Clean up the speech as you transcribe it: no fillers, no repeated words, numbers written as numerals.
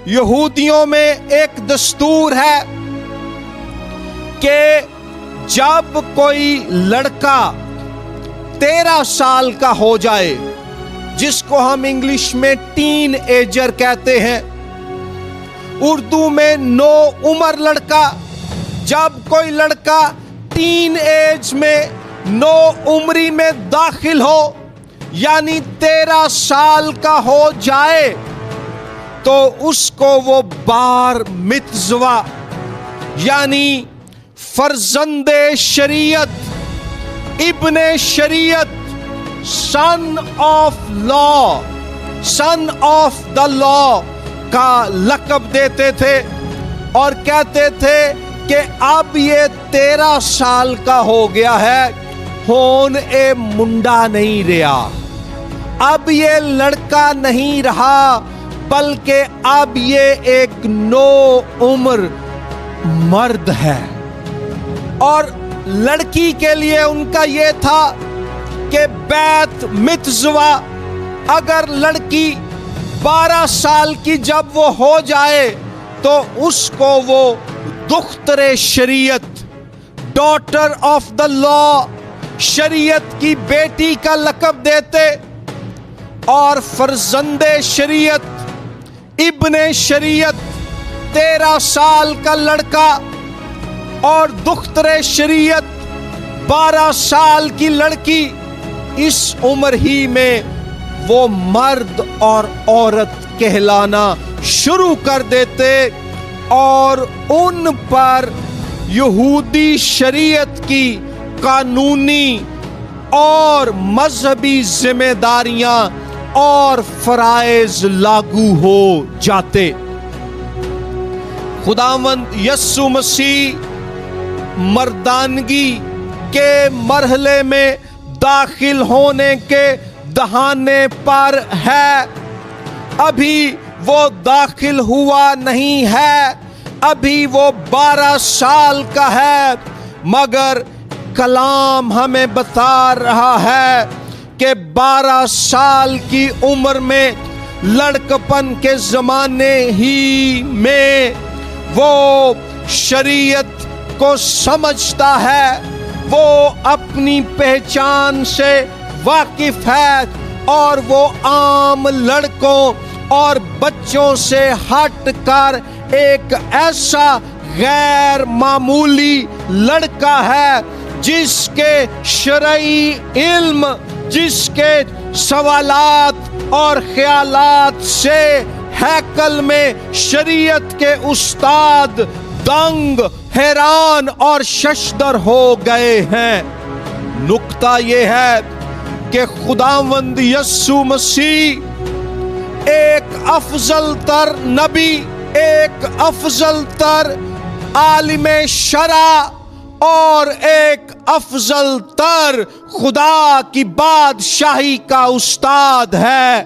یہودیوں میں ایک دستور ہے کہ جب کوئی لڑکا 13 سال کا ہو جائے، جس کو ہم انگلش میں ٹین ایجر کہتے ہیں، اردو میں نو عمر لڑکا، جب کوئی لڑکا ٹین ایج میں نو عمری میں داخل ہو یعنی 13 سال کا ہو جائے تو اس کو وہ بار متزوہ یعنی فرزند شریعت، ابن شریعت، سن of law, sun of the لا کا لقب دیتے تھے اور کہتے تھے کہ اب یہ 13 سال کا ہو گیا ہے، ہون اے منڈا نہیں رہا، اب یہ لڑکا نہیں رہا، بلکہ اب یہ ایک نو عمر مرد ہے۔ اور لڑکی کے لیے ان کا یہ تھا کہ بیت متزوہ، اگر لڑکی 12 سال کی جب وہ ہو جائے تو اس کو وہ دختر شریعت، ڈاٹر آف دا لا، شریعت کی بیٹی کا لقب دیتے، اور فرزند شریعت، ابن شریعت 13 سال کا لڑکا اور دختر شریعت 12 سال کی لڑکی، اس عمر ہی میں وہ مرد اور عورت کہلانا شروع کر دیتے اور ان پر یہودی شریعت کی قانونی اور مذہبی ذمہ داریاں اور فرائض لاگو ہو جاتے۔ خداوند یسوع مسیح مردانگی کے مرحلے میں داخل ہونے کے دہانے پر ہے، ابھی وہ داخل ہوا نہیں ہے، ابھی وہ 12 سال کا ہے، مگر کلام ہمیں بتا رہا ہے کہ 12 سال کی عمر میں لڑکپن کے زمانے ہی میں وہ شریعت کو سمجھتا ہے، وہ اپنی پہچان سے واقف ہے اور وہ عام لڑکوں اور بچوں سے ہٹ کر ایک ایسا غیر معمولی لڑکا ہے جس کے شرعی علم، جس کے سوالات اور خیالات سے ہیکل میں شریعت کے استاد دنگ، حیران اور ششدر ہو گئے ہیں۔ نکتہ یہ ہے کہ خداوند یسوع مسیح ایک افضل تر نبی، ایک افضل تر عالم شرع اور ایک افضل تر خدا کی بادشاہی کا استاد ہے۔